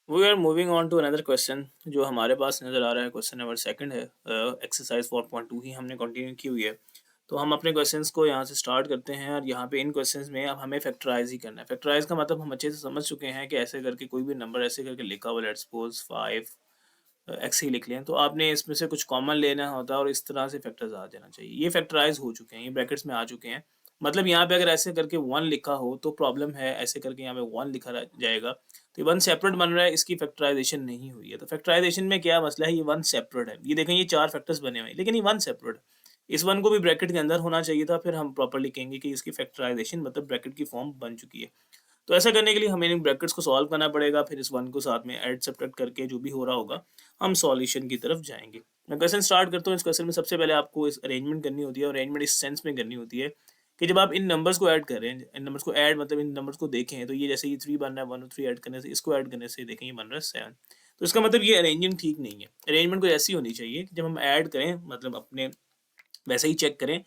We are moving on to another question जो हमारे पास नज़र आ रहा है। क्वेश्चन नंबर सेकंड है। एक्सरसाइज 4.2 ही हमने कंटिन्यू की हुई है। तो हम अपने क्वेश्चंस को यहाँ से स्टार्ट करते हैं और यहाँ पे इन क्वेश्चंस में अब हमें फैक्टराइज ही करना है। फैक्टराइज का मतलब हम अच्छे से समझ चुके हैं कि ऐसे करके कोई भी नंबर ऐसे करके लिखा हुआ, लेट्स सपोज 5 एक्स ही लिख लें, तो आपने इसमें से कुछ कॉमन लेना होता है और इस तरह से फैक्टर्स आ जाना चाहिए। ये फैक्टराइज हो चुके हैं, ये ब्रैकेट्स में आ चुके हैं। मतलब यहाँ पे अगर ऐसे करके 1 लिखा हो तो प्रॉब्लम है, ऐसे करके यहाँ पे 1 लिखा रह जाएगा तो ये 1 सेपरेट बन रहा है, इसकी फैक्टराइजेशन नहीं हुई है। तो फैक्टराइजेशन में क्या मसला है, ये 1 सेपरेट है। ये देखें, ये 4 फैक्टर्स बने हुए हैं लेकिन ये 1 सेपरेट है। इस 1 को भी ब्रैकेट के अंदर होना चाहिए था, फिर हम प्रॉपर लिखेंगे कि इसकी फैक्टराइजेशन मतलब ब्रैकेट की फॉर्म बन चुकी है। तो ऐसा करने के लिए हमें इन ब्रैकेट्स को सॉल्व करना पड़ेगा, फिर इस 1 को साथ में ऐड सब्ट्रैक्ट करके जो भी हो रहा होगा हम सॉल्यूशन की तरफ जाएँगे। मैं क्वेश्चन स्टार्ट करता हूँ। इस क्वेश्चन में सबसे पहले आपको इस अरेंजमेंट करनी होती है और अरेंजमेंट इस सेंस में करनी होती है कि जब आप इन नंबर्स को ऐड कर रहे हैं, इन नंबर्स को ऐड मतलब इन नंबर्स को देखें, तो ये जैसे ये 3 बन रहा है, 1 और 3 ऐड करने से, इसको ऐड करने से देखें ये बन रहा है 7। तो इसका मतलब ये अरेंजमेंट ठीक नहीं है। अरेंजमेंट कुछ ऐसी होनी चाहिए कि जब हम ऐड करें मतलब अपने वैसे ही चेक करें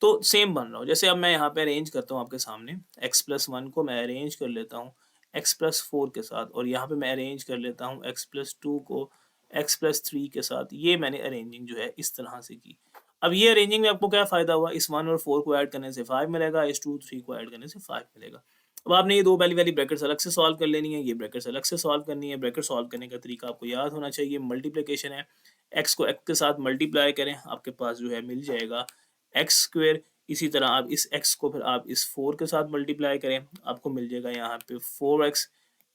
तो सेम बन रहा हो। जैसे अब मैं यहाँ पे अरेंज करता हूँ आपके सामने, x+1 को मैं अरेंज कर लेता हूँ x+4 के साथ, और यहाँ पे मैं अरेंज कर लेता हूँ x+2 को x+3 के साथ। ये मैंने अरेंजिंग जो है इस तरह से की। अब ये अरेंजिंग में आपको क्या फ़ायदा हुआ, इस 1 और 4 को ऐड करने से 5 मिलेगा, इस 2 3 को ऐड करने से 5 मिलेगा। अब आपने ये 2 पहली वाली ब्रैकेट्स अलग से सॉल्व कर लेनी है, ये ब्रैकेट्स अलग से सॉल्व करनी है। ब्रैकेट सॉल्व करने का तरीका आपको याद होना चाहिए, मल्टीप्लिकेशन है। x को x के साथ मल्टीप्लाई करें, आपके पास जो है मिल जाएगा एक्स स्क्वेयर। इसी तरह आप इस x को फिर आप इस 4 के साथ मल्टीप्लाई करें, आपको मिल जाएगा यहाँ पे 4x।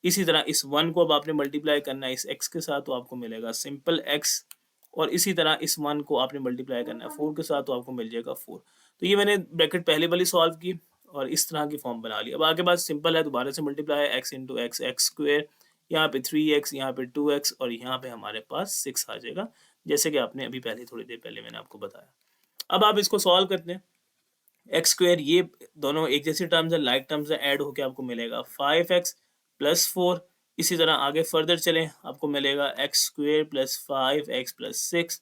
इसी तरह इस 1 को अब आपने मल्टीप्लाई करना है इस x के साथ, तो आपको मिलेगा सिंपल x। और इसी तरह इस 1 को आपने मल्टीप्लाई करना है 4 के साथ, तो आपको मिल जाएगा 4। तो ये मैंने ब्रैकेट पहले वाली सॉल्व की और इस तरह की फॉर्म बना ली। अब आगे बात सिंपल है, दोबारा से मल्टीप्लाई है, x into x, x square, यहाँ पे 3x, यहाँ पे 2x और यहाँ पे हमारे पास 6 आ जाएगा, जैसे कि आपने अभी पहले थोड़ी देर पहले मैंने आपको बताया। अब आप इसको सॉल्व करते हैं, एक्स स्क्वेयर, ये दोनों एक जैसी टर्म्स है, लाइक टर्म्स है, ऐड होके आपको मिलेगा 5x प्लस 4। इसी तरह आगे फर्दर चलें, आपको मिलेगा x square plus 5x plus 6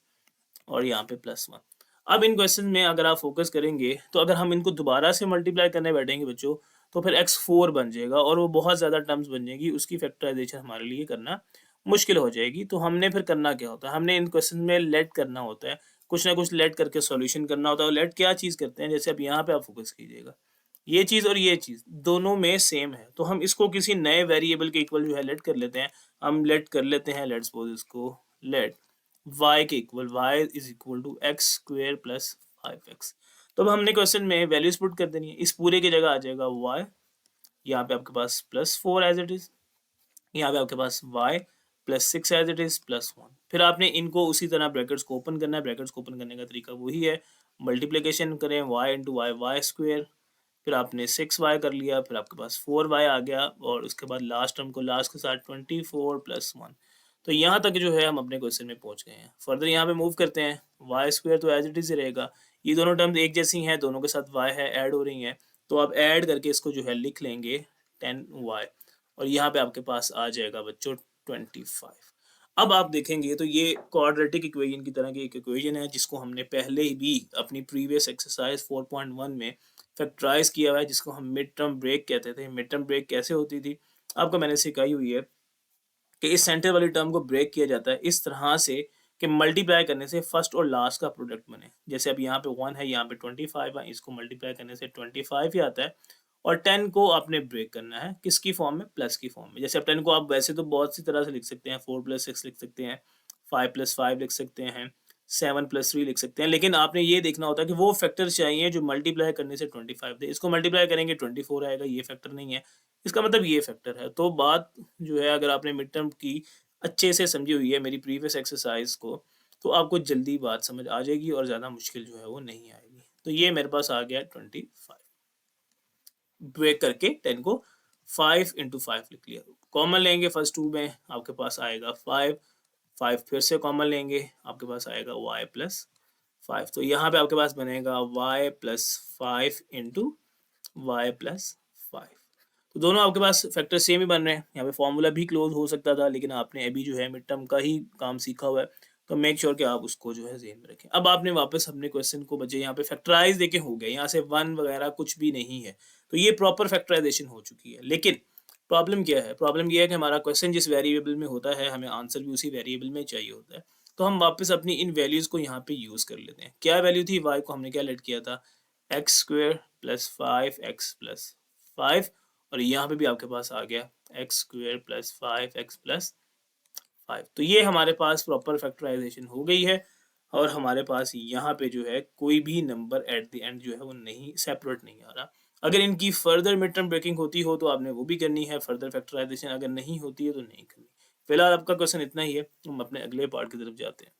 और यहाँ पे प्लस 1। अब इन क्वेश्चन में अगर आप फोकस करेंगे तो अगर हम इनको दोबारा से मल्टीप्लाई करने बैठेंगे बच्चों, तो फिर x4 बन जाएगा और वो बहुत ज़्यादा टर्म्स बन जाएगी, उसकी फैक्टराइजेशन हमारे लिए करना मुश्किल हो जाएगी। तो हमने फिर करना क्या होता है, हमने इन क्वेश्चन में लेट करना होता है, कुछ ना कुछ लेट करके सॉल्यूशन करना होता है। और लेट क्या चीज़ करते हैं, जैसे अब यहाँ पे आप फोकस कीजिएगा, ये चीज़ और ये चीज़ दोनों में सेम है, तो हम इसको किसी नए वेरिएबल के इक्वल जो है लेट कर लेते हैं। हम लेट कर लेते हैं, लेट्स सपोज इसको लेट y के equal, y is equal to x square plus 5x। तो अब हमने क्वेश्चन में वैल्यूज पुट कर देनी है, इस पूरे की जगह आ जाएगा y, यहाँ पे आपके पास प्लस 4 एज इट इज, यहाँ पे आपके पास y plus 6 as it is plus 1। फिर आपने इनको उसी तरह ब्रैकेट्स को ओपन करना है। ब्रैकेट्स को ओपन करने का तरीका वही है, मल्टीप्लिकेशन करें y into y, y square, फिर आपने 6y कर लिया, फिर आपके पास 4y आ गया और उसके बाद लास्ट टर्म को लास्ट के साथ 24 प्लस 1। तो यहाँ तक जो है हम अपने क्वेश्चन में पहुँच गए हैं। फर्दर यहाँ पे मूव करते हैं, वाई स्क्वेयर तो एज इट इज रहेगा, ये दोनों टर्म्स एक जैसी हैं, दोनों के साथ y है, ऐड हो रही हैं, तो आप ऐड करके इसको जो है लिख लेंगे 10y और यहाँ पे आपके पास आ जाएगा बच्चों 25। अब आप देखेंगे तो ये क्वाड्रेटिक इक्वेशन की तरह की एक इक्वेशन है, जिसको हमने पहले ही भी अपनी प्रीवियस एक्सरसाइज 4.1 में फैक्टराइज किया हुआ है, जिसको हम मिड टर्म ब्रेक कहते थे। मिड टर्म ब्रेक कैसे होती थी आपको मैंने सिखाई हुई है कि इस सेंटर वाली टर्म को ब्रेक किया जाता है इस तरह से कि मल्टीप्लाई करने से फर्स्ट और लास्ट का प्रोडक्ट बने। जैसे अब यहाँ पे 1 है, यहाँ पे 25 है, इसको मल्टीप्लाई करने से 25 ही आता है और 10 को आपने ब्रेक करना है किसकी फॉर्म में, प्लस की फॉर्म में। जैसे अब 10 को आप वैसे तो बहुत सी तरह से लिख सकते हैं, 4 प्लस 6 लिख सकते हैं, 5 प्लस 5 लिख सकते हैं, 7 प्लस 3 लिख सकते हैं, लेकिन आपने ये देखना होता है कि वो फैक्टर चाहिए जो मल्टीप्लाई करने से 25 दे। इसको मल्टीप्लाई करेंगे 24 आएगा, ये फैक्टर नहीं है, इसका मतलब ये फैक्टर है। तो बात जो है, अगर आपने मिड टर्म की अच्छे से समझी हुई है मेरी प्रीवियस एक्सरसाइज को, तो आपको जल्दी बात समझ आ जाएगी और ज़्यादा मुश्किल जो है वो नहीं आएगी। तो ये मेरे पास आ गया 25, ब्रेक करके 10 को 5 इंटू 5 लिख लिया। कॉमन लेंगे फर्स्ट 2 में, आपके पास आएगा 5, 5 फिर से कॉमन लेंगे, आपके पास आएगा y प्लस 5। तो यहाँ पे आपके पास बनेगा y plus 5 into y plus 5। तो दोनों आपके पास फैक्टर सेम ही बन रहे हैं। यहाँ पे फॉर्मूला भी क्लोज हो सकता था, लेकिन आपने अभी जो है मिड टर्म का ही काम सीखा हुआ है, तो मेक श्योर कि आप उसको जो है ज़हन में रखें। अब आपने वापस अपने क्वेश्चन को बचे यहाँ पे फैक्टराइज देके हो गए, यहाँ से 1 वगैरह कुछ भी नहीं है, तो ये प्रॉपर फैक्टराइजेशन हो चुकी है। लेकिन प्रॉब्लम क्या है? प्रॉब्लम ये है कि हमारा क्वेश्चन जिस वेरिएबल में होता है, हमें आंसर भी उसी वेरिएबल में चाहिए होता है। तो हम वापस अपनी इन वैल्यूज़ को यहाँ पे यूज़ कर लेते हैं। क्या वैल्यू थी? y को हमने क्या लेट किया था? X square plus 5x plus 5 और यहाँ पे भी आपके पास आ गया x square plus 5x plus 5। तो ये हमारे पास प्रॉपर फैक्टराइजेशन हो गई है और हमारे पास यहाँ पे जो है कोई भी नंबर एट द एंड जो है वो नहीं सेपरेट नहीं आ रहा। अगर इनकी फर्दर मिड टर्म ब्रेकिंग होती हो तो आपने वो भी करनी है, फर्दर फैक्टराइजेशन अगर नहीं होती है तो नहीं करनी। फिलहाल आपका क्वेश्चन इतना ही है, हम अपने अगले पार्ट की तरफ जाते हैं।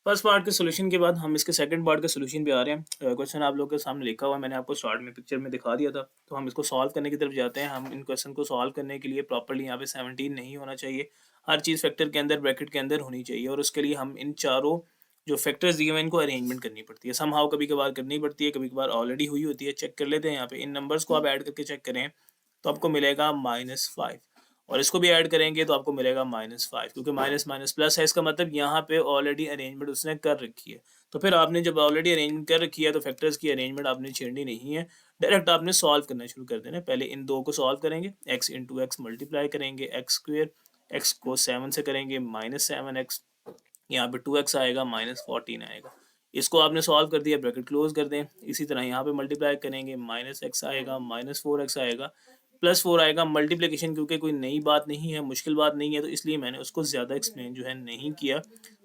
फर्स्ट पार्ट के सॉल्यूशन के बाद हम इसके सेकंड पार्ट के सॉल्यूशन पे आ रहे हैं। क्वेश्चन आप लोगों के सामने लिखा हुआ है, मैंने आपको स्टार्ट में पिक्चर में दिखा दिया था। तो हम इसको सॉल्व करने की तरफ जाते हैं। हम इन क्वेश्चन को सॉल्व करने के लिए प्रॉपर्ली यहाँ पे 17 नहीं होना चाहिए, हर चीज़ फैक्टर के अंदर ब्रैकेट के अंदर होनी चाहिए और उसके लिए हम इन चारों जो फैक्टर्स दिए हुए हैं इनको अरेंजमेंट करनी पड़ती है। समहाउ कभी कभार करनी पड़ती है, कभी कभार ऑलरेडी हुई होती है। चेक कर लेते हैं यहाँ पे, इन नंबर्स को आप ऐड करके चेक करें तो आपको मिलेगा -5 और इसको भी ऐड करेंगे तो आपको मिलेगा -5, क्योंकि माइनस माइनस प्लस है, इसका मतलब यहाँ पे ऑलरेडी अरेंजमेंट उसने कर रखी है। तो फिर आपने जब ऑलरेडी अरेंजमेंट कर रखी है तो फैक्टर्स की अरेंजमेंट आपने छेड़नी नहीं है, डायरेक्ट आपने सॉल्व करना शुरू कर देना है। पहले इन दो को सॉल्व करेंगे, x इंटू एक्स मल्टीप्लाई करेंगे एक्स स्क्वेयर, एक्स को 7 से करेंगे -7x, यहाँ पे 2x आएगा -14 आएगा। इसको आपने सॉल्व कर दिया, ब्रैकेट क्लोज कर दें। इसी तरह यहाँ पे मल्टीप्लाई करेंगे, -x आएगा, -4x आएगा, +4 आएगा। मल्टीप्लिकेशन क्योंकि कोई नई बात नहीं है, मुश्किल बात नहीं है, तो इसलिए मैंने उसको ज़्यादा एक्सप्लेन जो है नहीं किया।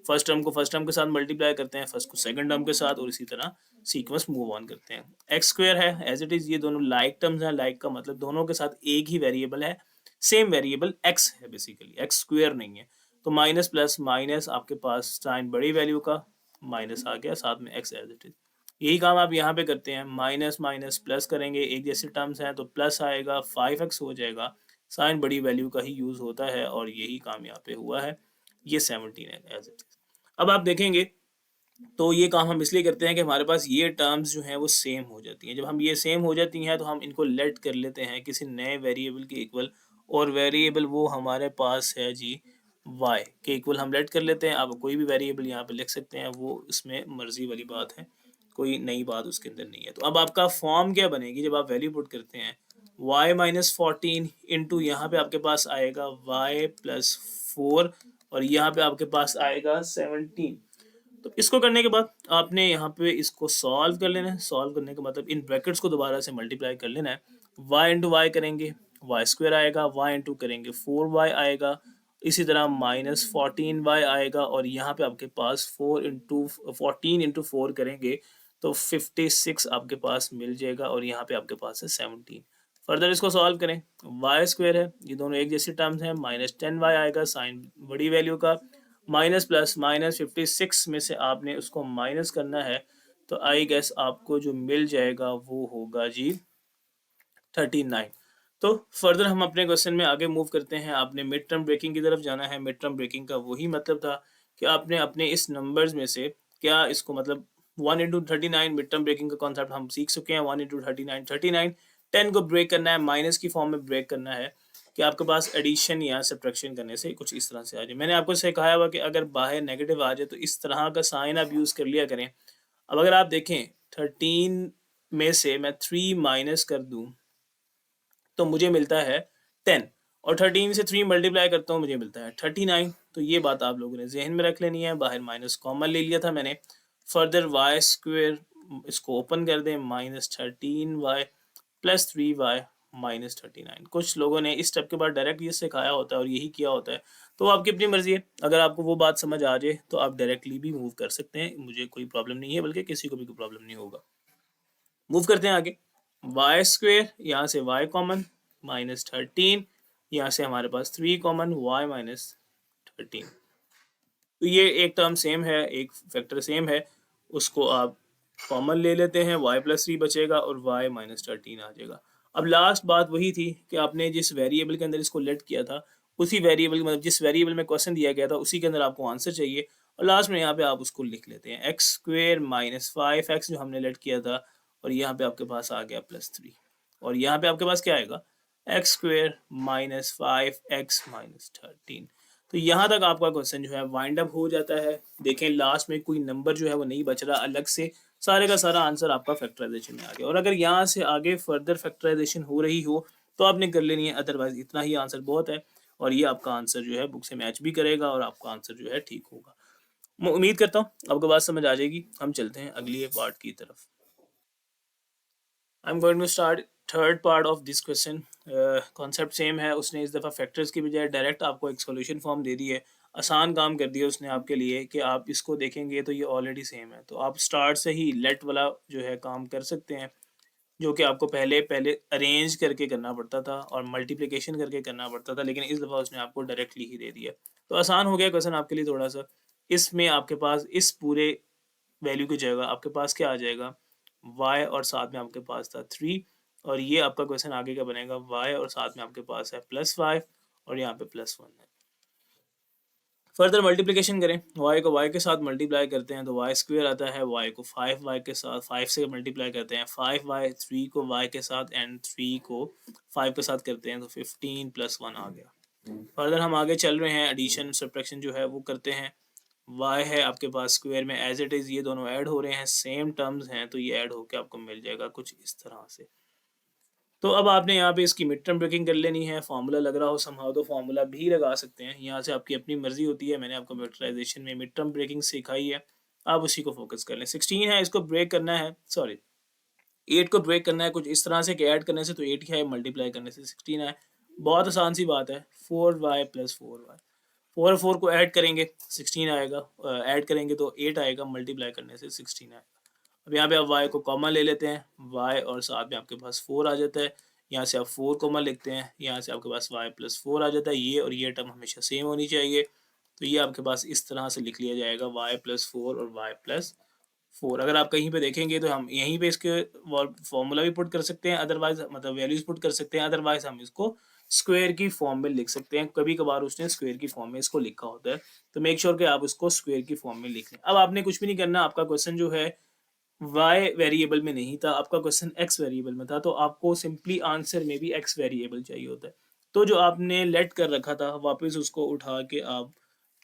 फर्स्ट टर्म को फर्स्ट टर्म के साथ मल्टीप्लाई करते हैं, फर्स्ट को सेकंड टर्म के साथ और इसी तरह सीक्वेंस मूव ऑन करते हैं। एक्स स्क्वायर है एज इट इज़, ये दोनों लाइक टर्म्स हैं। लाइक का मतलब दोनों के साथ एक ही वेरिएबल है, सेम वेरिएबल एक्स है, बेसिकली एक्स स्क्वायर नहीं है। तो माइनस प्लस माइनस आपके पास साइन बड़ी वैल्यू का माइनस आ गया, साथ में एक्स एज इट इज। यही काम आप यहाँ पे करते हैं, माइनस माइनस प्लस करेंगे, एक जैसे टर्म्स हैं तो प्लस आएगा, 5x हो जाएगा। साइन बड़ी वैल्यू का ही यूज़ होता है और यही काम यहाँ पे हुआ है। ये 17 है एज इट इज। अब आप देखेंगे तो ये काम हम इसलिए करते हैं कि हमारे पास ये टर्म्स जो हैं वो सेम हो जाती हैं। जब हम ये सेम हो जाती हैं तो हम इनको लेट कर लेते हैं किसी नए वेरिएबल के इक्वल, और वेरिएबल वो हमारे पास है जी y के इक्वल हम लेट कर लेते हैं। आप कोई भी वेरिएबल यहाँ पे लिख सकते हैं, वो इसमें मर्जी वाली बात है, कोई नई बात उसके अंदर नहीं है। तो अब आपका फॉर्म क्या बनेगी जब आप वैल्यू पुट करते हैं, y-14 इंटू यहाँ पे आपके पास आएगा y+4 और यहाँ पे आपके पास आएगा 17। तो इसको करने के बाद आपने यहाँ पे इसको सॉल्व कर लेना है। सॉल्व करने का मतलब इन ब्रैकेट्स को दोबारा से मल्टीप्लाई कर लेना है। y इंटू वाई करेंगे, वाई स्क्वायर आएगा, y इंटू करेंगे 4y आएगा, इसी तरह -14y आएगा और यहाँ पे आपके पास 14 इंटू 4 करेंगे तो 56 आपके पास मिल जाएगा और यहाँ पे आपके पास है 17। फर्दर इसको सॉल्व करें, वाई स्क्वायर है, ये दोनों एक जैसी टर्म्स हैं, -10y आएगा साइन बड़ी वैल्यू का, माइनस प्लस माइनस 56 में से आपने उसको माइनस करना है। तो आई गेस आपको जो मिल जाएगा वो होगा जी 39। तो फर्दर हम अपने क्वेश्चन में आगे मूव करते हैं। आपने मिड टर्म ब्रेकिंग की तरफ जाना है। मिड टर्म ब्रेकिंग का वही मतलब था कि आपने अपने इस नंबर्स में से क्या इसको मतलब 1 इंटू 39 मिड टर्म ब्रेकिंग का कॉन्सेप्ट हम सीख चुके हैं। 1 इंटू 39 10 को ब्रेक करना है, माइनस की फॉर्म में ब्रेक करना है कि आपके पास एडिशन या सब्ट्रैक्शन करने से कुछ इस तरह से आ जाए। मैंने आपको सिखाया हुआ कि अगर बाहर नेगेटिव आ जाए तो इस तरह का साइन आप यूज़ कर लिया करें। अब अगर आप देखें 13 में से मैं 3 माइनस कर दूं तो मुझे मिलता है 10 और 13 से 3 मल्टीप्लाई करता हूँ मुझे मिलता है 39। तो ये बात आप लोगों ने जहन में रख लेनी है। बाहर माइनस कॉमन ले लिया था मैंने। फर्दर वाई स्क्वेयर इसको ओपन कर दें, -13y प्लस 3y -39। कुछ लोगों ने इस स्टेप के बाद डायरेक्ट ये सिखाया होता है और यही किया होता है, तो आपकी अपनी मर्जी है। अगर आपको वो बात समझ आ जाए तो आप डायरेक्टली भी मूव कर सकते हैं, मुझे कोई प्रॉब्लम नहीं है, बल्कि किसी को भी कोई प्रॉब्लम नहीं होगा। मूव करते हैं आगे। वाई स्क्वेयर, यहाँ से y कॉमन, -13, यहाँ से हमारे पास 3 कॉमन, y -13। तो ये एक टर्म सेम है, एक फैक्टर सेम है, उसको आप कॉमन ले लेते हैं, y+3 बचेगा और y -13 आ जाएगा। अब लास्ट बात वही थी कि आपने जिस वेरिएबल के अंदर इसको लेट किया था, उसी वेरिएबल मतलब जिस वेरिएबल में क्वेश्चन दिया गया था उसी के अंदर आपको आंसर चाहिए और लास्ट में यहाँ पे आप उसको लिख लेते हैं, एक्स स्क्वेयर -5x जो हमने लेट किया था और यहाँ पे आपके पास आ गया +3 और यहाँ पे आपके पास क्या आएगा, एक्स स्क्वेयर -5x -13। तो यहाँ तक आपका क्वेश्चन जो है वाइंड अप हो जाता है। देखें लास्ट में कोई नंबर जो है वो नहीं बच रहा, अलग से सारे का सारा आंसर आपका फैक्टराइजेशन में आ गया। और अगर यहाँ से आगे फर्दर फैक्टराइजेशन हो रही हो तो आपने कर लेनी है, अदरवाइज़ इतना ही आंसर बहुत है और ये आपका आंसर जो है बुक से मैच भी करेगा और आपका आंसर जो है ठीक होगा। मैं उम्मीद करता हूँ आपको बात समझ आ जाएगी। हम चलते हैं अगली पार्ट की तरफ। I am going to start third part of this question. Concept same है, उसने इस दफ़ा फैक्टर्स की बजाय डायरेक्ट आपको एक सॉल्यूशन फॉर्म दे दी है। आसान काम कर दिया उसने आपके लिए कि आप इसको देखेंगे तो ये ऑलरेडी सेम है, तो आप स्टार्ट से ही लेट वाला जो है काम कर सकते हैं, जो कि आपको पहले पहले अरेंज करके करना पड़ता था और मल्टीप्लिकेशन करके करना पड़ता था, लेकिन इस दफ़ा उसने आपको डायरेक्टली ही दे दिया। तो आसान हो गया क्वेश्चन आपके लिए थोड़ा सा। इसमें आपके पास इस पूरे वैल्यू की जगह आपके पास क्या आ जाएगा, y और साथ में आपके पास था 3, और ये आपका क्वेश्चन आगे का बनेगा y और साथ में आपके पास है +5 और यहाँ पे +1 है। फर्दर मल्टीप्लिकेशन करें, y को y के साथ मल्टीप्लाई करते हैं तो y स्क्वायर आता है, y को 5y के साथ 5 से मल्टीप्लाई करते हैं 5y, 3 को y के साथ एंड 3 को 5 के साथ करते हैं तो 15 + 1 आ गया। फर्दर हम आगे चल रहे हैं, एडिशन सब्ट्रैक्शन जो है वो करते हैं। y है आपके पास स्क्वायर में एज इट इज़, ये दोनों ऐड हो रहे हैं, सेम टर्म्स हैं तो ये ऐड होकर आपको मिल जाएगा कुछ इस तरह से। तो अब आपने यहाँ पे इसकी मिड टर्म ब्रेकिंग कर लेनी है। फार्मूला लग रहा हो समहाउ तो फार्मूला भी लगा सकते हैं, यहाँ से आपकी अपनी मर्जी होती है। मैंने आपको फैक्टराइजेशन में मिड टर्म ब्रेकिंग सिखाई है, आप उसी को फोकस कर लें। 16 है, इसको ब्रेक करना है, सॉरी 8 को ब्रेक करना है कुछ इस तरह से कि ऐड करने से तो 8 ही है, मल्टीप्लाई करने से 16 है। बहुत आसान सी बात है, 4y + 4y, 4 और 4 को ऐड करेंगे 16 आएगा, ऐड करेंगे तो 8 आएगा, मल्टीप्लाई करने से 16 आएगा। अब यहाँ पे आप y को कॉमन ले लेते हैं, y और साथ में आपके पास 4 आ जाता है, यहाँ से आप 4 कॉमन लिखते हैं, यहाँ से आपके पास y + 4 आ जाता है, ये और ये टर्म हमेशा सेम होनी चाहिए, तो ये आपके पास इस तरह से लिख लिया जाएगा y + 4 और y + 4। अगर आप कहीं पे देखेंगे तो हम यहीं पे इसके फॉर्मूला भी पुट कर सकते हैं, अदरवाइज मतलब वैल्यूज पुट कर सकते हैं, अदरवाइज हम इसको स्क्वायर की फॉर्म में लिख सकते हैं। कभी कभार उसने स्क्वायर की फॉर्म में इसको लिखा होता है, तो मेक श्योर कि आप उसको स्क्वायर की फॉर्म में लिख लें। अब आपने कुछ भी नहीं करना, आपका क्वेश्चन जो है y वेरिएबल में नहीं था, आपका क्वेश्चन x वेरिएबल में था, तो आपको सिंपली आंसर में भी x वेरिएबल चाहिए होता है। तो जो आपने लेट कर रखा था वापस उसको उठा के आप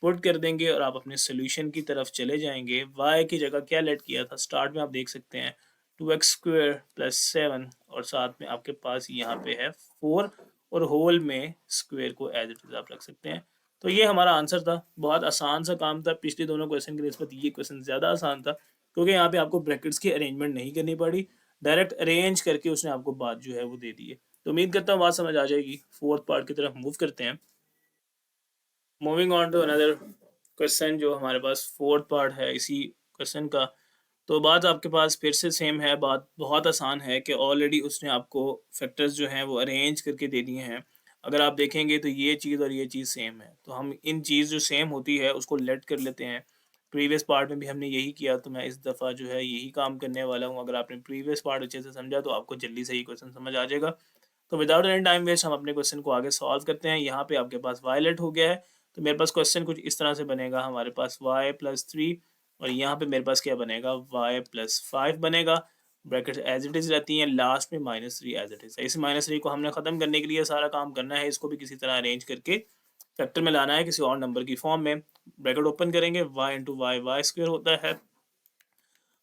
पुट कर देंगे और आप अपने सोल्यूशन की तरफ चले जाएंगे। y की जगह क्या लेट किया था, स्टार्ट में आप देख सकते हैं 2x² + 7 और साथ में आपके पास यहाँ पे है 4 और होल में स्क्वायर को एज इट इज आप रख सकते हैं। तो ये हमारा आंसर था, बहुत आसान सा काम था, पिछले दोनों क्वेश्चन की निस्बत ये क्वेश्चन ज़्यादा आसान था क्योंकि यहाँ पे आपको ब्रैकेट्स की अरेंजमेंट नहीं करनी पड़ी, डायरेक्ट अरेंज करके उसने आपको बात जो है वो दे दी है। तो उम्मीद करता हूँ बात समझ आ जाएगी। फोर्थ पार्ट की तरफ मूव करते हैं। Moving on to another question, जो हमारे पास फोर्थ पार्ट है इसी क्वेश्चन का। तो बात आपके पास फिर से सेम है, बात बहुत आसान है कि ऑलरेडी उसने आपको फैक्टर्स जो हैं वो अरेंज करके दे दिए हैं। अगर आप देखेंगे तो ये चीज़ और ये चीज़ सेम है, तो हम इन चीज़ जो सेम होती है उसको लेट कर लेते हैं। प्रीवियस पार्ट में भी हमने यही किया, तो मैं इस दफ़ा जो है यही काम करने वाला हूँ। अगर आपने प्रीवियस पार्ट अच्छे से समझा तो आपको जल्दी से ही क्वेश्चन समझ आ जाएगा। तो विदाउट एनी टाइम वेस्ट हम अपने क्वेश्चन को आगे सॉल्व करते हैं। यहाँ पे आपके पास वायलेट हो गया है, तो मेरे पास क्वेश्चन कुछ इस तरह से बनेगा, हमारे पास y + 3 और यहाँ पे मेरे पास क्या बनेगा, y + 5 बनेगा। ब्रैकेट एज इट इज़ रहती हैं, लास्ट में -3 एज इट इज़। इस -3 को हमने ख़त्म करने के लिए सारा काम करना है, इसको भी किसी तरह अरेंज करके फैक्टर में लाना है किसी और नंबर की फॉर्म में। ब्रैकेट ओपन करेंगे, y × y y² होता है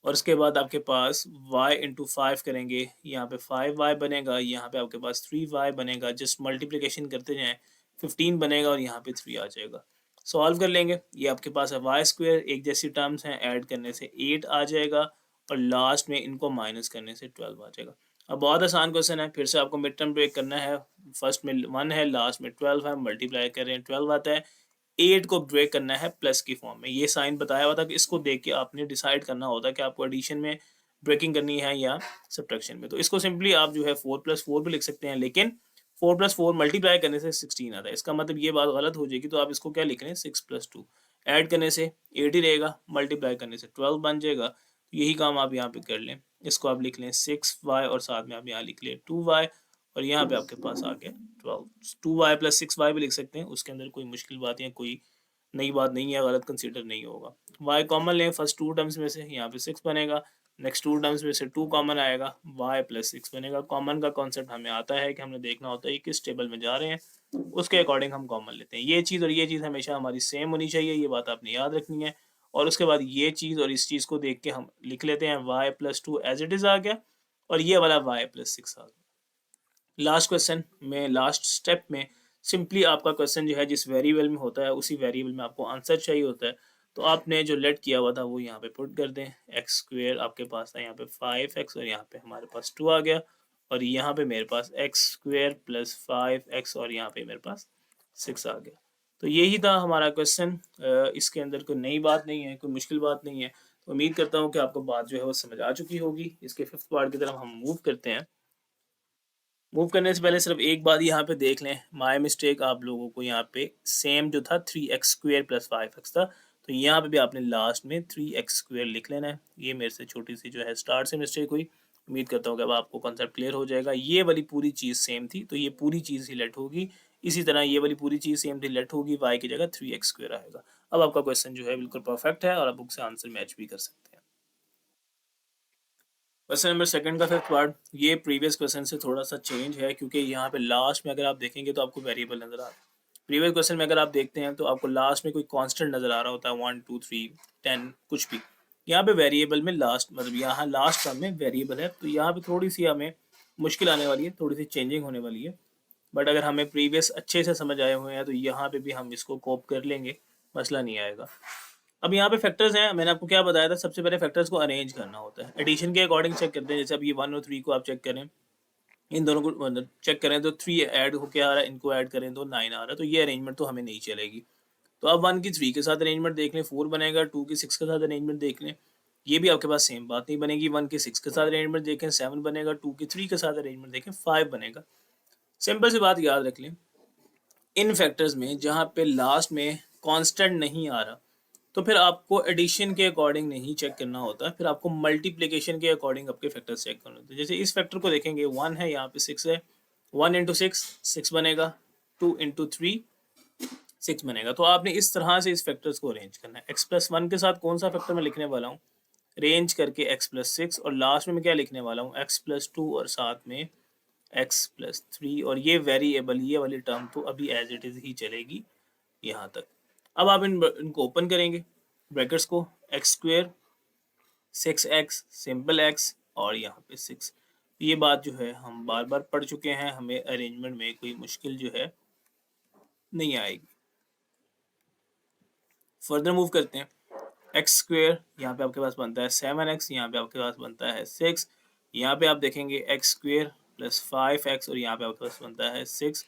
और उसके बाद आपके पास y × 5 करेंगे, यहाँ पे 5y बनेगा, यहाँ पे आपके पास 3y बनेगा। जस्ट मल्टीप्लिकेशन करते जाएँ, 15 बनेगा और यहाँ पे 3 आ जाएगा। सॉल्व कर लेंगे, ये आपके पास है y², एक जैसी टर्म्स हैं, ऐड करने से 8 आ जाएगा और लास्ट में इनको माइनस करने से 12 आ जाएगा। अब बहुत आसान क्वेश्चन है, फिर से आपको मिड टर्म ब्रेक करना है। फर्स्ट में 1 है, लास्ट में 12 है, मल्टीप्लाई कर रहे हैं 12 आता है। 8 को ब्रेक करना है प्लस की फॉर्म में। ये साइन बताया हुआ था कि इसको देख के आपने डिसाइड करना होता है कि आपको एडिशन में ब्रेकिंग करनी है या सब्ट्रैक्शन में। तो इसको सिंपली आप जो है 4 + 4 भी लिख सकते हैं, लेकिन 4 + 4 मल्टीप्लाई करने से 16 आता है। इसका मतलब ये बात गलत हो जाएगी, तो आप इसको क्या लिख रहे हैं, 6 + 2 ऐड करने से 8 ही रहेगा, मल्टीप्लाई करने से 12 बन जाएगा। तो यही काम आप यहाँ पे कर लें, इसको आप लिख लें 6y और साथ में आप यहाँ लिख लें 2y और यहाँ पे आपके पास आ गया 12। 2y + 6y भी लिख सकते हैं, उसके अंदर कोई मुश्किल बात या कोई नई बात नहीं है, गलत कंसीडर नहीं होगा। y कॉमन लें फर्स्ट 2 टर्म्स में से, यहाँ पे 6 बनेगा, नेक्स्ट 2 टर्म्स में से 2 कॉमन आएगा, y + 6 बनेगा। कॉमन का कॉन्सेप्ट हमें आता है कि हमने देखना होता है किस टेबल में जा रहे हैं, उसके अकॉर्डिंग हम कॉमन लेते हैं। ये चीज़ और ये चीज़ हमेशा हमारी सेम होनी चाहिए, ये बात आपने याद रखनी है। और उसके बाद ये चीज़ और इस चीज़ को देख के हम लिख लेते हैं y + 2 एज इट इज़ आ गया और ये वाला y + 6 आ गया। लास्ट क्वेश्चन में, लास्ट स्टेप में सिंपली आपका क्वेश्चन जो है जिस वेरिएबल में होता है उसी वेरिएबल में आपको आंसर चाहिए होता है। तो आपने जो लेट किया हुआ था वो यहाँ पे पुट कर दें। एक्स स्क्वेयर आपके पास था यहाँ पे 5x और यहाँ पे हमारे पास 2 आ गया, और यहाँ पे मेरे पास एक्स स्क्वेयर प्लस 5x और यहाँ पे मेरे पास 6 आ गया। तो यही था हमारा क्वेश्चन। इसके अंदर कोई नई बात नहीं है, कोई मुश्किल बात नहीं है। तो उम्मीद करता हूँ कि आपको बात जो है वो समझ आ चुकी होगी। इसके फिफ्थ पार्ट की तरफ हम मूव करते हैं। मूव करने से पहले सिर्फ एक बात यहाँ पे देख लें, माय मिस्टेक, आप लोगों को यहाँ पे सेम जो था 3x² प्लस 5x था, तो यहाँ पे भी आपने लास्ट में 3x² लिख लेना है। ये मेरे से छोटी सी जो है स्टार्ट से मिस्टेक हुई। उम्मीद करता हूँ कि अब आपको कॉन्सेप्ट क्लियर हो जाएगा। ये वाली पूरी चीज़ सेम थी तो ये पूरी चीज़ ही लेट होगी। इसी तरह ये वाली पूरी चीज़ सेम थी, लेट होगी, y की जगह 3x² आएगा। अब आपका क्वेश्चन जो है बिल्कुल परफेक्ट है और आप बुक से आंसर मैच भी कर सकते हैं। क्वेश्चन नंबर सेकंड का फिफ्थ पार्ट, ये प्रीवियस क्वेश्चन से थोड़ा सा चेंज है क्योंकि यहाँ पे लास्ट में अगर आप देखेंगे तो आपको वेरिएबल नजर आ रहा है। प्रीवियस क्वेश्चन में अगर आप देखते हैं तो आपको लास्ट में कोई कांस्टेंट नजर आ रहा होता है, 1 2 3 10 कुछ भी। यहाँ पे वेरिएबल में लास्ट, मतलब यहाँ लास्ट टर्म में वेरिएबल है, तो यहाँ पे थोड़ी सी हमें मुश्किल आने वाली है, थोड़ी सी चेंजिंग होने वाली है। बट अगर हमें प्रीवियस अच्छे से समझ आए हुए हैं तो यहाँ पे भी हम इसको कोप कर लेंगे, मसला नहीं आएगा। अब यहाँ पे फैक्टर्स हैं, मैंने आपको क्या बताया था, सबसे पहले फैक्टर्स को अरेंज करना होता है, एडिशन के अकॉर्डिंग चेक करते हैं। जैसे अब ये 1 और 3 को आप चेक करें, इन दोनों को मतलब चेक करें तो 3 ऐड होके आ रहा है, इनको ऐड करें तो 9 आ रहा है, तो ये अरेंजमेंट तो हमें नहीं चलेगी। तो अब 1 की 3 के साथ अरेंजमेंट देख लें, 4 बनेगा। 2 की 6 के साथ अरेंजमेंट देख लें, ये भी आपके पास सेम बात नहीं बनेगी। 1 की 6 के साथ अरेंजमेंट देखें, 7 बनेगा। 2 की 3 के साथ अरेंजमेंट देखें, 5 बनेगा। सिंपल सी बात याद रख लें, इन फैक्टर्स में जहाँ पे लास्ट में कांस्टेंट नहीं आ रहा तो फिर आपको एडिशन के अकॉर्डिंग नहीं चेक करना होता, फिर आपको मल्टीप्लिकेशन के अकॉर्डिंग आपके फैक्टर्स चेक करने होते हैं। जैसे इस फैक्टर को देखेंगे, 1 है, यहाँ पे 6 है, 1 इंटू 6 6 बनेगा, 2 इंटू 3 6 बनेगा। तो आपने इस तरह से इस फैक्टर्स को अरेंज करना है। x प्लस 1 के साथ कौन सा फैक्टर मैं लिखने वाला हूँ, अरेंज करके x प्लस 6, और लास्ट में मैं क्या लिखने वाला हूँ, x प्लस 2 और साथ में x प्लस 3, और ये वेरिएबल, ये वाली टर्म तो अभी एज इट इज ही चलेगी यहाँ तक। अब आप इनको ओपन करेंगे ब्रैकेट्स को, x square 6x simple x और यहाँ पे 6। ये बात जो है हम बार बार पढ़ चुके हैं, हमें अरेंजमेंट में कोई मुश्किल जो है नहीं आएगी। फर्दर मूव करते हैं, एक्स स्क्वेयर यहाँ पे आपके पास बनता है 7x, यहाँ पे आपके पास बनता है 6, यहाँ पे आप देखेंगे एक्स स्क्वेयर प्लस 5x और यहाँ पे आपके पास बनता है 6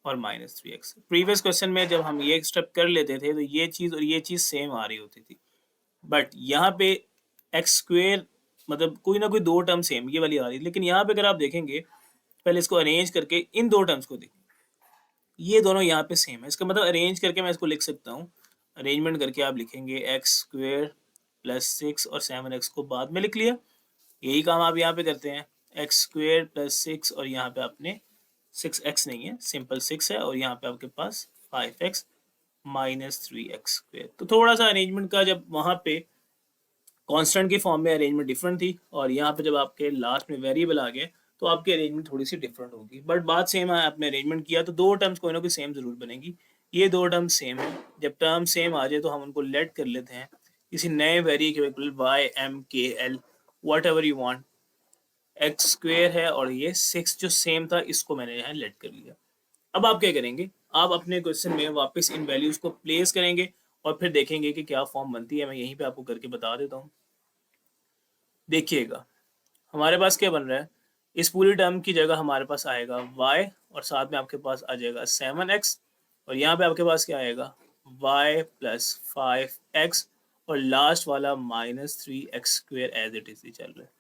और माइनस 3x। प्रीवियस क्वेश्चन में जब हम ये स्टेप कर लेते थे तो ये चीज़ और ये चीज़ सेम आ रही होती थी, बट यहाँ पे एक्स स्क्वेयर मतलब कोई ना कोई दो टर्म सेम ये वाली आ रही है, लेकिन यहाँ पे अगर आप देखेंगे, पहले इसको अरेंज करके इन दो टर्म्स को देखें, ये दोनों यहाँ पे सेम है। इसका मतलब अरेंज करके मैं इसको लिख सकता हूँ, अरेंजमेंट करके आप लिखेंगे एक्स स्क्वेयर प्लस 6 और 7x को बाद में लिख लिया। यही काम आप यहाँ पे करते हैं, एक्स स्क्वेयर प्लस 6 और यहाँ पे आपने 6x नहीं है, सिंपल 6 है, और यहाँ पे आपके पास 5x माइनस 3x स्क्वेयर। तो थोड़ा सा अरेंजमेंट का, जब वहाँ पे कांस्टेंट के फॉर्म में अरेंजमेंट डिफरेंट थी और यहाँ पे जब आपके लास्ट में वेरिएबल आ गए तो आपकी अरेंजमेंट थोड़ी सी डिफरेंट होगी, बट बात सेम है। आपने अरेंजमेंट किया तो दो टर्म्स कोई ना कोई सेम जरूर बनेगी। ये दो टर्म्स सेम है, जब टर्म सेम आ जाए तो हम उनको लेट कर लेते हैं किसी नए variable y m k l what ever you want. X square है और ये 6 जो सेम था इसको मैंने यहाँ लेट कर लिया। अब आप क्या करेंगे, आप अपने क्वेश्चन में वापस इन वैल्यूज को प्लेस करेंगे और फिर देखेंगे कि क्या फॉर्म बनती है। मैं यहीं पे आपको करके बता देता हूँ, देखिएगा हमारे पास क्या बन रहा है। इस पूरी टर्म की जगह हमारे पास आएगा y और साथ में आपके पास आ जाएगा 7x, और यहाँ पे आपके पास क्या आएगा y प्लस 5x और लास्ट वाला minus 3x square as it is ही चल रहा है।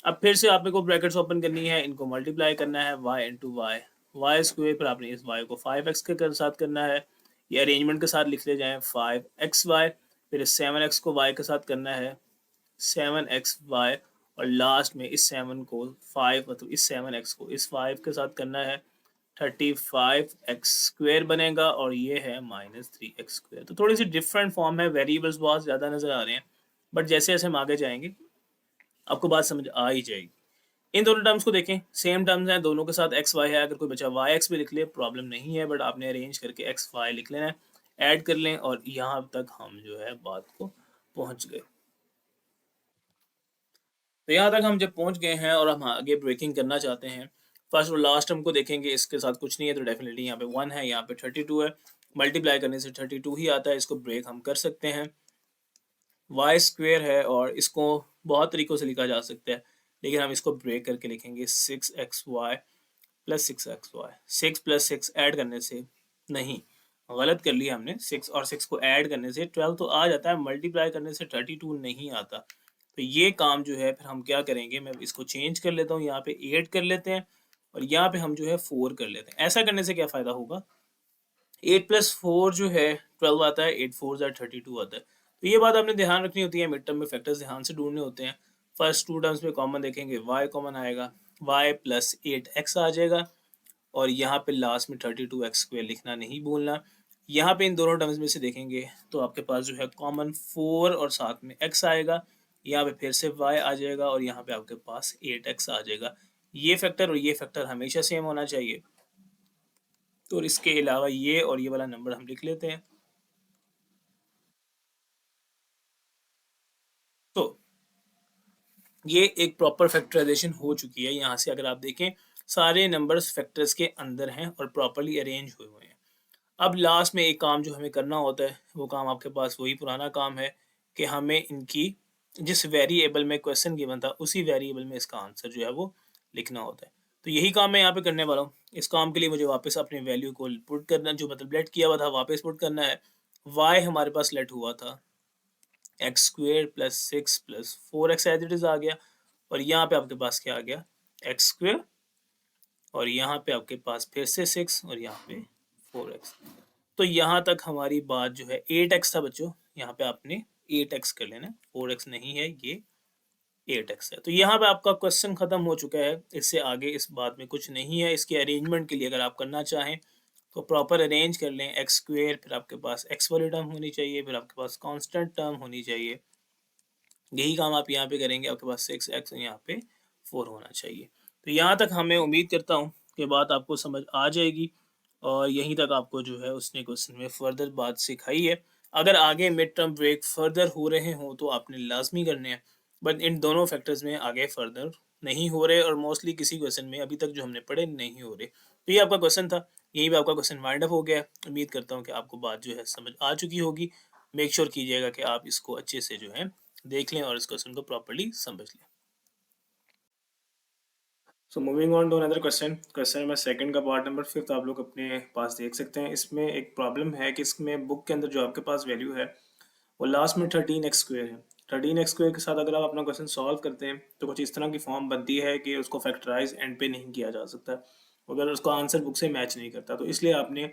अब फिर से आपने को ब्रैकेट्स ओपन करनी है, इनको मल्टीप्लाई करना है, y into y, y square, फिर आपने इस y को 5x के साथ करना है, ये अरेंजमेंट के साथ लिख ले जाएं 5xy, फिर इस 7x को y के साथ करना है 7xy, और लास्ट में इस 7 को 5 मतलब इस 7x को इस 5 के साथ करना है 35x स्क्वेयर बनेगा, और ये है माइनस 3x स्क्वेयर। तो थोड़ी सी डिफरेंट फॉर्म है, वेरिएबल्स बहुत ज़्यादा नज़र आ रहे हैं, बट जैसे जैसे हम आगे जाएंगे आपको बात समझ आ ही जाएगी। इन दोनों टर्म्स को देखें, सेम टर्म्स हैं, दोनों के साथ एक्स वाई है, अगर कोई बच्चा वाई एक्स भी लिख ले प्रॉब्लम नहीं है, बट आपने अरेंज करके एक्स वाई लिख लेना है, ऐड कर लें, और यहाँ तक हम जो है बात को पहुँच गए। तो यहाँ तक हम जब पहुँच गए हैं और हम आगे ब्रेकिंग करना चाहते हैं, फर्स्ट और लास्ट टर्म को देखेंगे, इसके साथ कुछ नहीं है तो डेफिनेटली यहाँ पे 1 है, यहाँ पे 32 है, मल्टीप्लाई करने से 32 ही आता है, इसको ब्रेक हम कर सकते हैं। वाई स्क्वेयर है और इसको बहुत तरीक़ों से लिखा जा सकता है, लेकिन हम इसको ब्रेक करके लिखेंगे 6xy plus 6xy। 6 plus 6 add करने से नहीं, गलत कर लिया हमने, 6 और 6 को ऐड करने से 12 तो आ जाता है, मल्टीप्लाई करने से 32 नहीं आता। तो ये काम जो है फिर हम क्या करेंगे, मैं इसको चेंज कर लेता हूँ, यहाँ पे 8 कर लेते हैं और यहाँ पे हम जो है 4 कर लेते हैं। ऐसा करने से क्या फ़ायदा होगा, 8 प्लस 4 जो है 12 आता है, 8 4 ज़ा 32 आता है। तो ये बात आपने ध्यान रखनी होती है, मिड टर्म में फैक्टर्स ध्यान से ढूंढने होते हैं। फर्स्ट टू टर्म्स में कॉमन देखेंगे, y कॉमन आएगा, y प्लस 8x आ जाएगा और यहाँ पे लास्ट में 32x स्क्वायर लिखना नहीं भूलना। यहाँ पे इन दोनों टर्म्स में से देखेंगे तो आपके पास जो है कॉमन 4 और साथ में x आएगा, यहाँ पे फिर से y आ जाएगा और यहाँ पे आपके पास 8x आ जाएगा। ये फैक्टर और ये फैक्टर हमेशा सेम होना चाहिए। तो इसके अलावा ये और ये वाला नंबर हम लिख लेते हैं। तो ये एक प्रॉपर फैक्टराइजेशन हो चुकी है। यहाँ से अगर आप देखें सारे नंबर्स फैक्टर्स के अंदर हैं और प्रॉपर्ली अरेंज हुए हुए हैं। अब लास्ट में एक काम जो हमें करना होता है, वो काम आपके पास वही पुराना काम है कि हमें इनकी जिस वेरिएबल में क्वेश्चन गिवन था उसी वेरिएबल में इसका आंसर जो है वो लिखना होता है। तो यही काम मैं यहाँ पे करने वाला हूँ। इस काम के लिए मुझे वापस अपने वैल्यू को पुट करना, जो मतलब लेट किया हुआ था वापस पुट करना है। y हमारे पास लेट हुआ था x square plus 6 plus 4x as it is आ गया और यहाँ पे आपके पास क्या आ गया, एक्स स्क्वेयर और यहाँ पे आपके पास फिर से 6 और यहाँ पे 4x। तो यहाँ तक हमारी बात जो है 8x था बच्चों, यहाँ पे आपने 8x कर लेना, 4x नहीं है, ये 8x है। तो यहाँ पे आपका क्वेश्चन खत्म हो चुका है। इससे आगे इस बात में कुछ नहीं है। इसके अरेंजमेंट के लिए अगर आप करना चाहें तो प्रॉपर अरेंज कर लें, एक्स स्क्वेयर फिर आपके पास एक्स वाली टर्म होनी चाहिए, फिर आपके पास कांस्टेंट टर्म होनी चाहिए। यही काम आप यहाँ पे करेंगे, आपके पास 6x और यहाँ पे 4 होना चाहिए। तो यहाँ तक हमें उम्मीद करता हूँ कि बात आपको समझ आ जाएगी और यहीं तक आपको जो है उसने क्वेश्चन में फर्दर बात सिखाई है। अगर आगे मिड टर्म ब्रेक फर्दर हो रहे हों तो आपने लाजमी करने हैं, बट इन दोनों फैक्टर्स में आगे फर्दर नहीं हो रहे और मोस्टली किसी क्वेश्चन में अभी तक जो हमने पढ़े नहीं हो रहे। तो ये आपका क्वेश्चन था, यहीं पे आपका क्वेश्चन वाइंड अप हो गया है। उम्मीद करता हूँ कि आपको बात जो है समझ आ चुकी होगी। मेक श्योर कीजिएगा कि आप इसको अच्छे से जो है देख लें और इस क्वेश्चन को प्रॉपर्ली समझ लें। So moving on to another question, question number second का पार्ट नंबर 5 आप लोग अपने पास देख सकते हैं। इसमें एक प्रॉब्लम है कि इसमें बुक के अंदर जो आपके पास वैल्यू है वो लास्ट में 13x स्क्वेयर है। 13x स्क्वेयर के साथ अगर आप अपना क्वेश्चन सॉल्व करते हैं तो कुछ इस तरह की फॉर्म बनती है कि उसको फैक्टराइज एंड पे नहीं किया जा सकता अगर उसका आंसर बुक से मैच नहीं करता। तो इसलिए आपने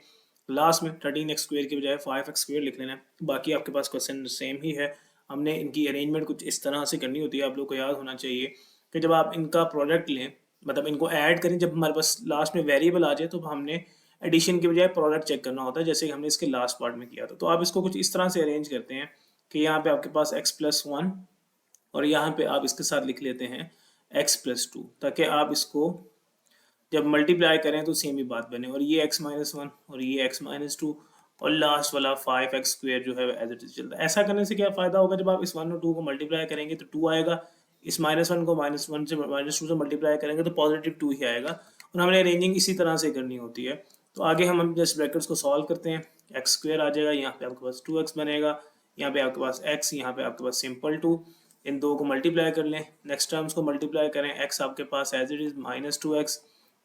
लास्ट में 13x स्क्वेयर की बजाय 5x स्क्वेयर लिख लेना है। बाकी आपके पास क्वेश्चन सेम ही है। हमने इनकी अरेंजमेंट कुछ इस तरह से करनी होती है। आप लोग को याद होना चाहिए कि जब आप इनका प्रोडक्ट लें, मतलब इनको ऐड करें, जब हमारे पास लास्ट में वेरिएबल आ जाए तो हमने एडिशन की बजाय प्रोडक्ट चेक करना होता है, जैसे हमने इसके लास्ट पार्ट में किया था। तो आप इसको कुछ इस तरह से अरेंज करते हैं कि यहाँ पे आपके पास x प्लस 1 और यहाँ पे आप इसके साथ लिख लेते हैं x प्लस 2, ताकि आप इसको जब मल्टीप्लाई करें तो सेम ही बात बने। और ये x माइनस 1 और ये x माइनस 2 और लास्ट वाला 5x स्क्वेयर जो है एज इट इज चलता है। ऐसा करने से क्या फ़ायदा होगा, जब आप इस 1 और 2 को मल्टीप्लाई करेंगे तो 2 आएगा, इस -1 को -1 से -2 से मल्टीप्लाई करेंगे तो पॉजिटिव 2 ही आएगा। और हमने अरेंजिंग इसी तरह से करनी होती है। तो आगे हम जस्ट ब्रैकेट्स को सॉल्व करते हैं, एक्स स्क्वेयर आ जाएगा, यहाँ पे आपके पास 2x बनेगा, यहाँ पे आपके पास x, यहाँ पे आपके पास सिंपल 2। इन दो को मल्टीप्लाई कर लें, नेक्स्ट टर्म्स को मल्टीप्लाई करें, x आपके पास एज इट इज़ -2x,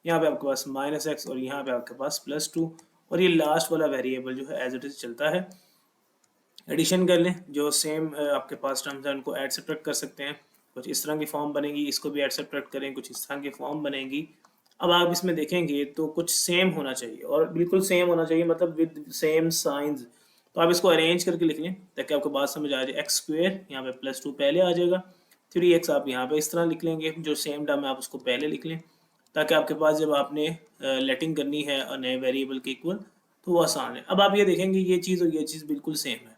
यहाँ पे आपके पास -x और यहाँ पे आपके पास +2 और ये लास्ट वाला वेरिएबल जो है एज इट इज़ चलता है। एडिशन कर लें, जो सेम आपके पास टर्म्स हैं उनको ऐड सब्ट्रैक्ट कर सकते हैं। कुछ इस तरह की फॉर्म बनेगी, इसको भी ऐड सब्ट्रैक्ट करें, कुछ इस तरह की फॉर्म बनेगी। अब आप इसमें देखेंगे तो कुछ सेम होना चाहिए और बिल्कुल सेम होना चाहिए, मतलब विद सेम साइंस। तो आप इसको अरेंज करके लिख लें ताकि आपको बात समझ आ जाए। एक्स स्क्वेयर यहाँ पे +2 पहले आ जाएगा, 3x आप यहाँ पे इस तरह लिख लेंगे, जो सेम टर्म है आप उसको पहले लिख लें ताकि आपके पास जब आपने लेटिंग करनी है नए वेरिएबल के इक्वल तो वो आसान है। अब आप ये देखेंगे ये चीज़ और ये चीज़ बिल्कुल सेम है,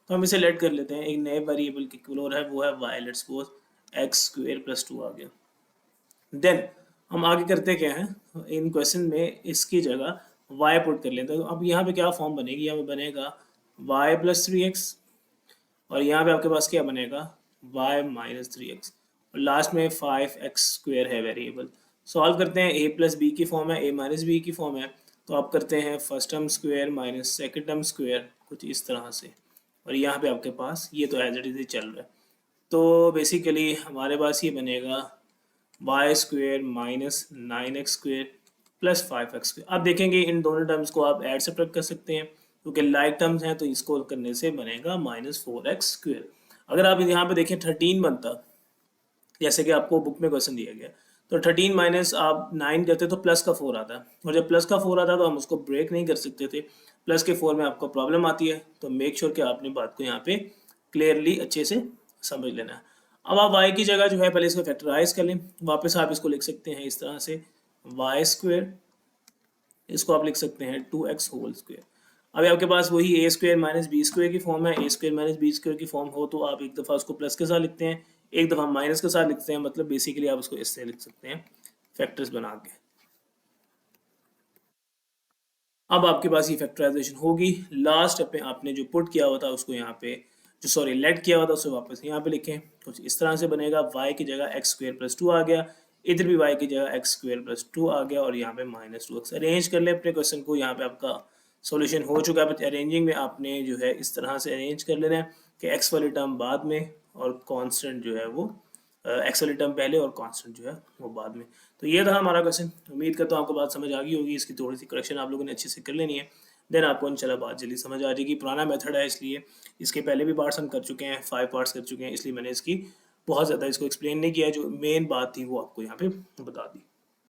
तो हम इसे लेट कर लेते हैं एक नए वेरिएबल के इक्वल और है, वो है y। Let's suppose x square +2 आ गया। देन हम आगे करते क्या हैं, इन क्वेश्चन में इसकी जगह y पुट कर लेते हैं। तो अब यहाँ पे क्या फॉर्म बनेगी, यहाँ पे बनेगा y प्लस 3x और यहाँ पे आपके पास क्या बनेगा y माइनस 3x और लास्ट में 5x स्क्वेयर है वेरिएबल। सॉल्व करते हैं, a प्लस बी की फॉर्म है, a माइनस बी की फॉर्म है, तो आप करते हैं first term square minus second term square, कुछ इस तरह से, और यहाँ पे आपके पास ये तो एज इट इज चल रहा है। तो बेसिकली हमारे पास ये बनेगा y square minus 9x square plus 5x square. आप देखेंगे इन दोनों टर्म्स को आप ऐड सब्ट्रैक्ट कर सकते हैं क्योंकि लाइक टर्म्स हैं, तो इसको करने से बनेगा -4x स्क्वेयर। अगर आप यहाँ पे देखें 13 बनता, जैसे कि आपको बुक में क्वेश्चन दिया गया, तो 13 माइनस आप 9 करते तो प्लस का 4 आता, और जब प्लस का 4 आता तो हम उसको ब्रेक नहीं कर सकते थे, प्लस के 4 में आपको प्रॉब्लम आती है। तो मेक श्योर कि आपने बात को यहाँ पे क्लियरली अच्छे से समझ लेना है। अब आप y की जगह जो है पहले इसको फैक्टराइज कर लें, वापस आप इसको लिख सकते हैं इस तरह से वाई स्क्वेयर, इसको आप लिख सकते हैं 2x होल स्क्वेयर। अभी आपके पास वही ए स्क्वेयर माइनस बी स्क्वेयर की फॉर्म है, ए स्क्वेयर माइनस बी स्क्वेयर की फॉर्म हो तो आप एक दफ़ा उसको प्लस के साथ लिखते हैं, एक दफ़ा माइनस के साथ लिखते हैं, मतलब बेसिकली आप उसको इससे लिख सकते हैं फैक्टर्स बना के। अब आपके पास ये फैक्टराइजेशन होगी, लास्ट स्टेप में आपने जो पुट किया हुआ था उसको यहाँ पे, जो सॉरी लेट किया हुआ था उसको वापस यहाँ पे लिखें, कुछ इस तरह से बनेगा, y की जगह एक्स स्क्वेयर प्लस 2 आ गया, इधर भी y की जगह एक्स स्क्वेयर प्लस 2 आ गया, और यहाँ पे -2x। अरेंज कर ले अपने क्वेश्चन को, यहाँ पे आपका सॉल्यूशन हो चुका है। बट अरेंजिंग में आपने जो है इस तरह से अरेंज कर लेना है कि एक्स वाली टर्म बाद में और कांस्टेंट जो है वो एक्स वाली टर्म पहले और कांस्टेंट जो है वो बाद में। तो ये था हमारा क्वेश्चन। उम्मीद करता हूँ आपको बात समझ आ गई होगी, इसकी थोड़ी सी करेक्शन आप लोगों ने अच्छे से कर लेनी है, देन आपको इंशाल्लाह बात जल्दी समझ आ जाएगी। पुराना मेथड है इसलिए इसके पहले भी पार्ट्स हम कर चुके हैं, 5 पार्ट्स कर चुके हैं, इसलिए मैंने इसकी बहुत ज़्यादा इसको एक्सप्लेन नहीं किया, जो मेन बात थी वो आपको यहाँ पे बता दी।